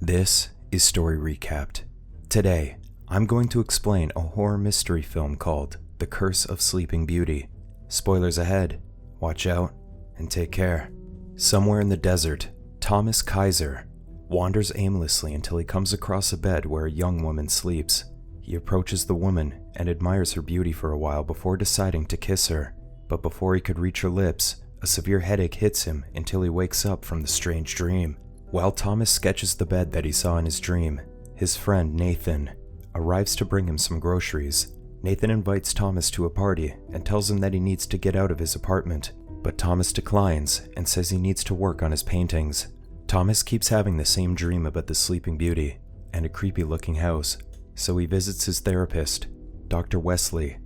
This is Story Recapped. Today, I'm going to explain a horror mystery film called The Curse of Sleeping Beauty. Spoilers ahead. Watch out and take care. Somewhere in the desert, Thomas Kaiser wanders aimlessly until he comes across a bed where a young woman sleeps. He approaches the woman and admires her beauty for a while before deciding to kiss her. But before he could reach her lips, a severe headache hits him until he wakes up from the strange dream. While Thomas sketches the bed that he saw in his dream, his friend Nathan arrives to bring him some groceries. Nathan invites Thomas to a party and tells him that he needs to get out of his apartment, but Thomas declines and says he needs to work on his paintings. Thomas keeps having the same dream about the Sleeping Beauty and a creepy-looking house, so he visits his therapist, Dr. Wesley,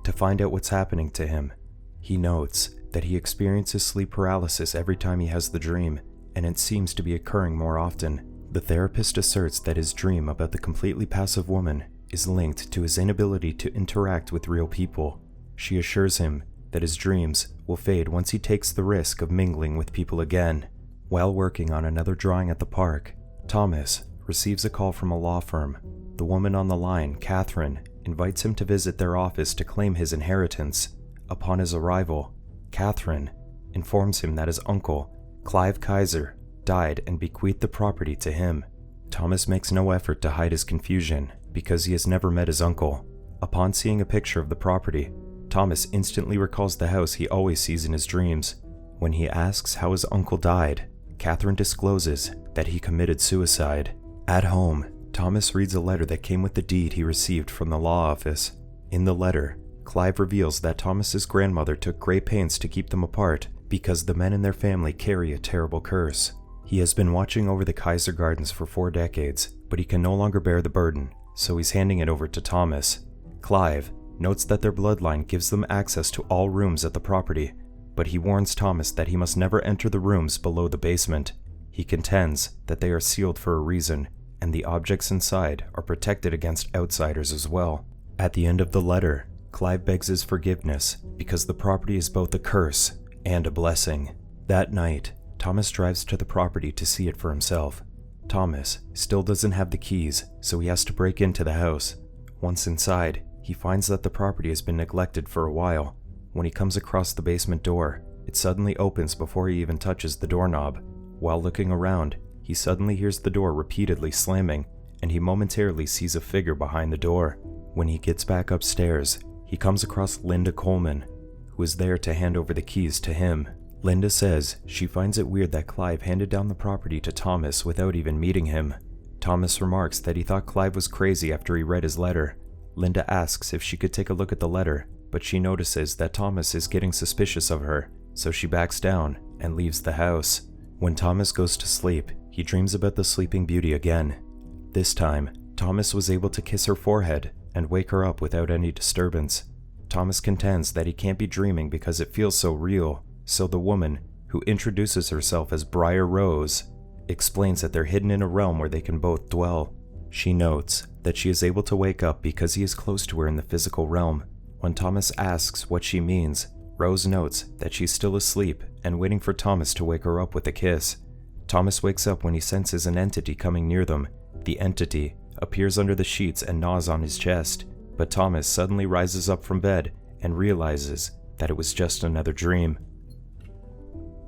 to find out what's happening to him. He notes that he experiences sleep paralysis every time he has the dream, and it seems to be occurring more often. The therapist asserts that his dream about the completely passive woman is linked to his inability to interact with real people. She assures him that his dreams will fade once he takes the risk of mingling with people again. While working on another drawing at the park, Thomas receives a call from a law firm. The woman on the line, Catherine, invites him to visit their office to claim his inheritance. Upon his arrival, Catherine informs him that his uncle, Clive Kaiser, died and bequeathed the property to him. Thomas makes no effort to hide his confusion because he has never met his uncle. Upon seeing a picture of the property, Thomas instantly recalls the house he always sees in his dreams. When he asks how his uncle died, Catherine discloses that he committed suicide. At home, Thomas reads a letter that came with the deed he received from the law office. In the letter, Clive reveals that Thomas's grandmother took great pains to keep them apart because the men in their family carry a terrible curse. He has been watching over the Kaiser Gardens for 4 decades, but he can no longer bear the burden, so he's handing it over to Thomas. Clive notes that their bloodline gives them access to all rooms at the property, but he warns Thomas that he must never enter the rooms below the basement. He contends that they are sealed for a reason, and the objects inside are protected against outsiders as well. At the end of the letter, Clive begs his forgiveness because the property is both a curse and a blessing. That night, Thomas drives to the property to see it for himself. Thomas still doesn't have the keys, so he has to break into the house. Once inside, he finds that the property has been neglected for a while. When he comes across the basement door, it suddenly opens before he even touches the doorknob. While looking around, he suddenly hears the door repeatedly slamming, and he momentarily sees a figure behind the door. When he gets back upstairs, he comes across Linda Coleman, who is there to hand over the keys to him. Linda says she finds it weird that Clive handed down the property to Thomas without even meeting him. Thomas remarks that he thought Clive was crazy after he read his letter. Linda asks if she could take a look at the letter, but she notices that Thomas is getting suspicious of her, so she backs down and leaves the house. When Thomas goes to sleep, he dreams about the Sleeping Beauty again. This time, Thomas was able to kiss her forehead and wake her up without any disturbance. Thomas contends that he can't be dreaming because it feels so real, so the woman, who introduces herself as Briar Rose, explains that they're hidden in a realm where they can both dwell. She notes that she is able to wake up because he is close to her in the physical realm. When Thomas asks what she means, Rose notes that she's still asleep and waiting for Thomas to wake her up with a kiss. Thomas wakes up when he senses an entity coming near them. The entity appears under the sheets and gnaws on his chest, but Thomas suddenly rises up from bed and realizes that it was just another dream.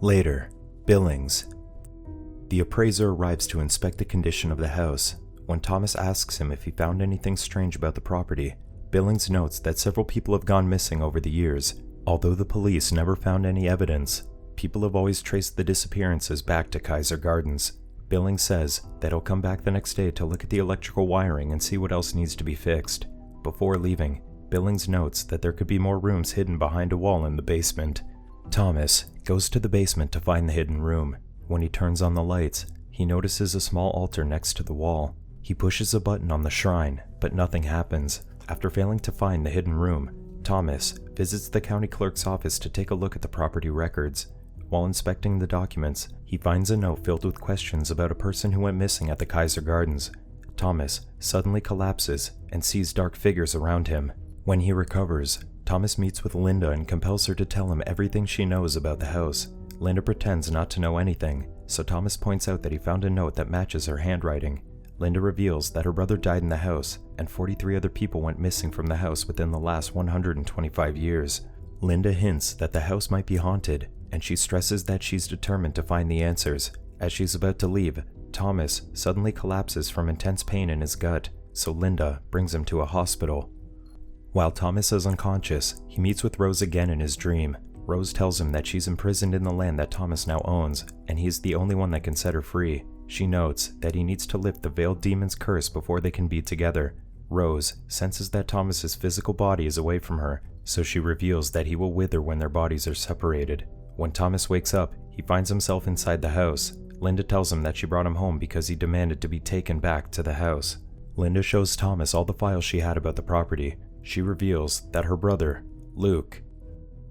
Later, Billings. The appraiser arrives to inspect the condition of the house. When Thomas asks him if he found anything strange about the property, Billings notes that several people have gone missing over the years. Although the police never found any evidence, people have always traced the disappearances back to Kaiser Gardens. Billings says that he'll come back the next day to look at the electrical wiring and see what else needs to be fixed. Before leaving, Billings notes that there could be more rooms hidden behind a wall in the basement. Thomas goes to the basement to find the hidden room. When he turns on the lights, he notices a small altar next to the wall. He pushes a button on the shrine, but nothing happens. After failing to find the hidden room, Thomas visits the county clerk's office to take a look at the property records. While inspecting the documents, he finds a note filled with questions about a person who went missing at the Kaiser Gardens. Thomas suddenly collapses and sees dark figures around him. When he recovers, Thomas meets with Linda and compels her to tell him everything she knows about the house. Linda pretends not to know anything, so Thomas points out that he found a note that matches her handwriting. Linda reveals that her brother died in the house, and 43 other people went missing from the house within the last 125 years. Linda hints that the house might be haunted, and she stresses that she's determined to find the answers. As she's about to leave, Thomas suddenly collapses from intense pain in his gut, so Linda brings him to a hospital. While Thomas is unconscious, he meets with Rose again in his dream. Rose tells him that she's imprisoned in the land that Thomas now owns, and he's the only one that can set her free. She notes that he needs to lift the veiled demon's curse before they can be together. Rose senses that Thomas's physical body is away from her, so she reveals that he will wither when their bodies are separated. When Thomas wakes up, he finds himself inside the house. Linda tells him that she brought him home because he demanded to be taken back to the house. Linda shows Thomas all the files she had about the property. She reveals that her brother, Luke,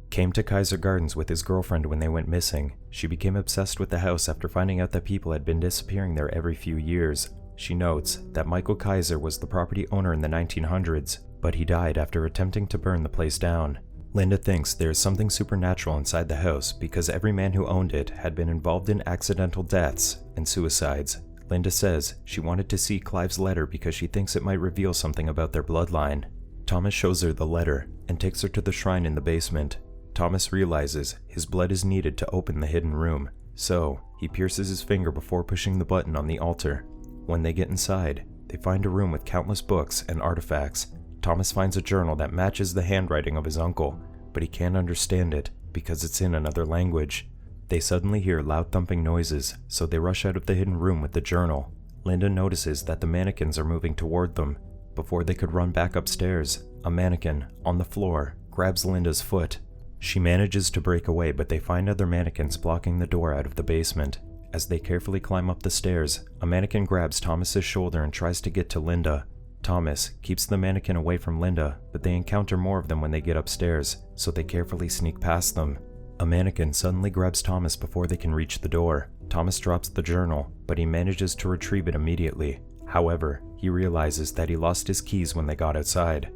came to Kaiser Gardens with his girlfriend when they went missing. She became obsessed with the house after finding out that people had been disappearing there every few years. She notes that Michael Kaiser was the property owner in the 1900s, but he died after attempting to burn the place down. Linda thinks there is something supernatural inside the house because every man who owned it had been involved in accidental deaths and suicides. Linda says she wanted to see Clive's letter because she thinks it might reveal something about their bloodline. Thomas shows her the letter and takes her to the shrine in the basement. Thomas realizes his blood is needed to open the hidden room, so he pierces his finger before pushing the button on the altar. When they get inside, they find a room with countless books and artifacts. Thomas finds a journal that matches the handwriting of his uncle, but he can't understand it because it's in another language. They suddenly hear loud thumping noises, so they rush out of the hidden room with the journal. Linda notices that the mannequins are moving toward them. Before they could run back upstairs, a mannequin, on the floor, grabs Linda's foot. She manages to break away, but they find other mannequins blocking the door out of the basement. As they carefully climb up the stairs, a mannequin grabs Thomas's shoulder and tries to get to Linda. Thomas keeps the mannequin away from Linda, but they encounter more of them when they get upstairs, so they carefully sneak past them. A mannequin suddenly grabs Thomas before they can reach the door. Thomas drops the journal, but he manages to retrieve it immediately. However, he realizes that he lost his keys when they got outside.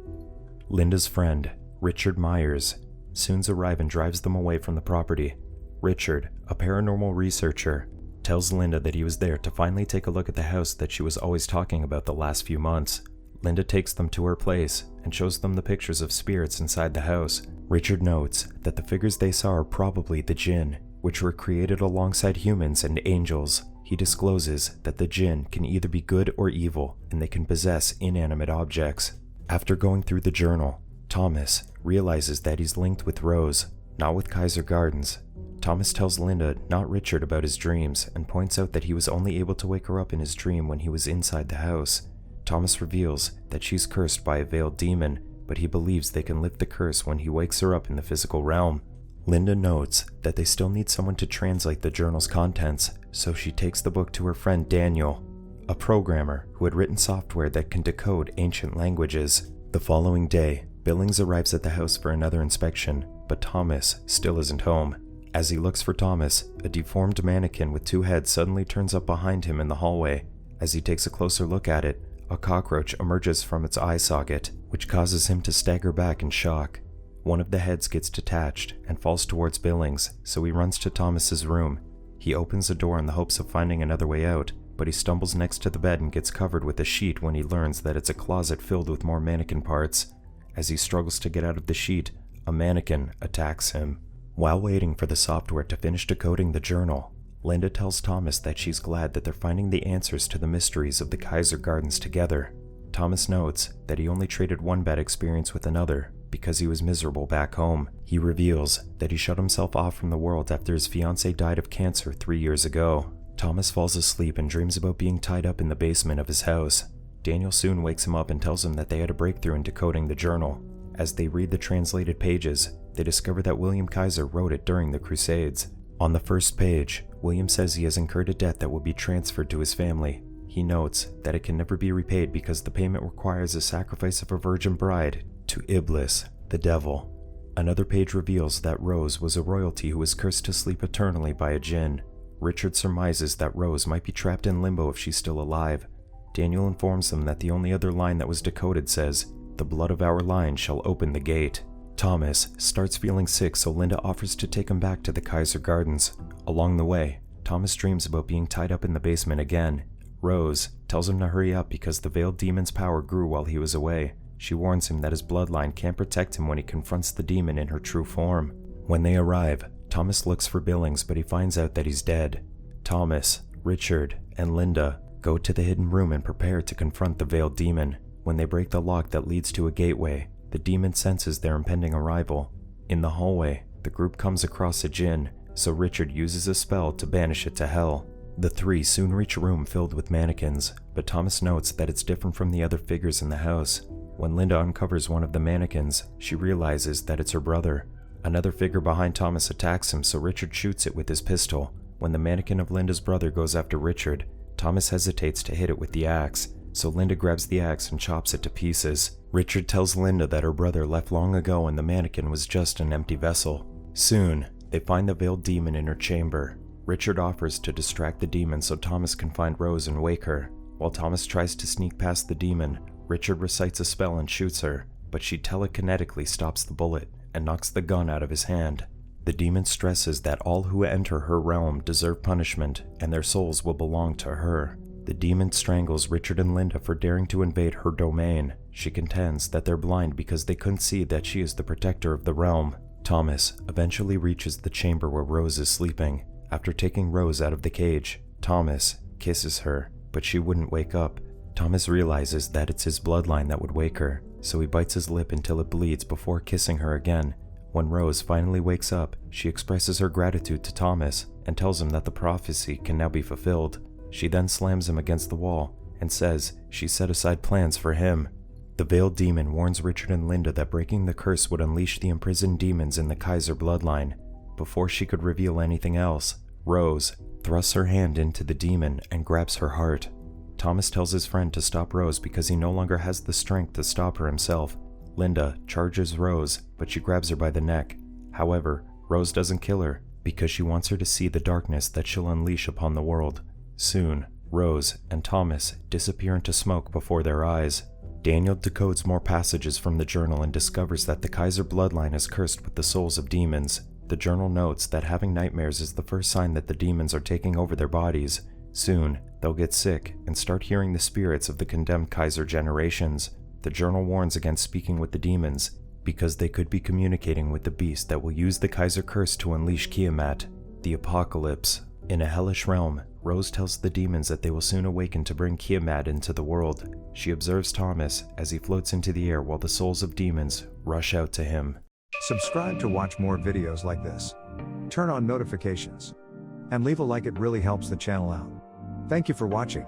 Linda's friend, Richard Myers, soon arrives and drives them away from the property. Richard, a paranormal researcher, tells Linda that he was there to finally take a look at the house that she was always talking about the last few months. Linda takes them to her place and shows them the pictures of spirits inside the house. Richard notes that the figures they saw are probably the jinn, which were created alongside humans and angels. He discloses that the jinn can either be good or evil, and they can possess inanimate objects. After going through the journal, Thomas realizes that he's linked with Rose, not with Kaiser Gardens. Thomas tells Linda, not Richard, about his dreams and points out that he was only able to wake her up in his dream when he was inside the house. Thomas reveals that she's cursed by a veiled demon, but he believes they can lift the curse when he wakes her up in the physical realm. Linda notes that they still need someone to translate the journal's contents, so she takes the book to her friend Daniel, a programmer who had written software that can decode ancient languages. The following day, Billings arrives at the house for another inspection, but Thomas still isn't home. As he looks for Thomas, a deformed mannequin with two heads suddenly turns up behind him in the hallway. As he takes a closer look at it, a cockroach emerges from its eye socket, which causes him to stagger back in shock. One of the heads gets detached and falls towards Billings, so he runs to Thomas's room. He opens the door in the hopes of finding another way out, but he stumbles next to the bed and gets covered with a sheet when he learns that it's a closet filled with more mannequin parts. As he struggles to get out of the sheet, a mannequin attacks him. While waiting for the software to finish decoding the journal, Linda tells Thomas that she's glad that they're finding the answers to the mysteries of the Kaiser Gardens together. Thomas notes that he only traded one bad experience with another because he was miserable back home. He reveals that he shut himself off from the world after his fiancée died of cancer 3 years ago. Thomas falls asleep and dreams about being tied up in the basement of his house. Daniel soon wakes him up and tells him that they had a breakthrough in decoding the journal. As they read the translated pages, they discover that William Kaiser wrote it during the Crusades. On the first page, William says he has incurred a debt that will be transferred to his family. He notes that it can never be repaid because the payment requires a sacrifice of a virgin bride to Iblis, the devil. Another page reveals that Rose was a royalty who was cursed to sleep eternally by a jinn. Richard surmises that Rose might be trapped in limbo if she's still alive. Daniel informs them that the only other line that was decoded says, "The blood of our line shall open the gate." Thomas starts feeling sick, so Linda offers to take him back to the Kaiser Gardens. Along the way, Thomas dreams about being tied up in the basement again. Rose tells him to hurry up because the veiled demon's power grew while he was away. She warns him that his bloodline can't protect him when he confronts the demon in her true form. When they arrive, Thomas looks for Billings, but he finds out that he's dead. Thomas, Richard, and Linda go to the hidden room and prepare to confront the veiled demon. When they break the lock that leads to a gateway, the demon senses their impending arrival. In the hallway, the group comes across a djinn, so Richard uses a spell to banish it to hell. The three soon reach a room filled with mannequins, but Thomas notes that it's different from the other figures in the house. When Linda uncovers one of the mannequins, she realizes that it's her brother. Another figure behind Thomas attacks him, so Richard shoots it with his pistol. When the mannequin of Linda's brother goes after Richard, Thomas hesitates to hit it with the axe, so Linda grabs the axe and chops it to pieces. Richard tells Linda that her brother left long ago and the mannequin was just an empty vessel. Soon, they find the veiled demon in her chamber. Richard offers to distract the demon so Thomas can find Rose and wake her. While Thomas tries to sneak past the demon, Richard recites a spell and shoots her, but she telekinetically stops the bullet and knocks the gun out of his hand. The demon stresses that all who enter her realm deserve punishment and their souls will belong to her. The demon strangles Richard and Linda for daring to invade her domain. She contends that they're blind because they couldn't see that she is the protector of the realm. Thomas eventually reaches the chamber where Rose is sleeping. After taking Rose out of the cage, Thomas kisses her, but she wouldn't wake up. Thomas realizes that it's his bloodline that would wake her, so he bites his lip until it bleeds before kissing her again. When Rose finally wakes up, she expresses her gratitude to Thomas and tells him that the prophecy can now be fulfilled. She then slams him against the wall and says she set aside plans for him. The veiled demon warns Richard and Linda that breaking the curse would unleash the imprisoned demons in the Kaiser bloodline. Before she could reveal anything else, Rose thrusts her hand into the demon and grabs her heart. Thomas tells his friend to stop Rose because he no longer has the strength to stop her himself. Linda charges Rose, but she grabs her by the neck. However, Rose doesn't kill her because she wants her to see the darkness that she'll unleash upon the world. Soon, Rose and Thomas disappear into smoke before their eyes. Daniel decodes more passages from the journal and discovers that the Kaiser bloodline is cursed with the souls of demons. The journal notes that having nightmares is the first sign that the demons are taking over their bodies. Soon, they'll get sick and start hearing the spirits of the condemned Kaiser generations. The journal warns against speaking with the demons because they could be communicating with the beast that will use the Kaiser curse to unleash Kiamat, the apocalypse. In a hellish realm, Rose tells the demons that they will soon awaken to bring Kiamat into the world. She observes Thomas as he floats into the air while the souls of demons rush out to him. Subscribe to watch more videos like this. Turn on notifications. And leave a like, it really helps the channel out. Thank you for watching.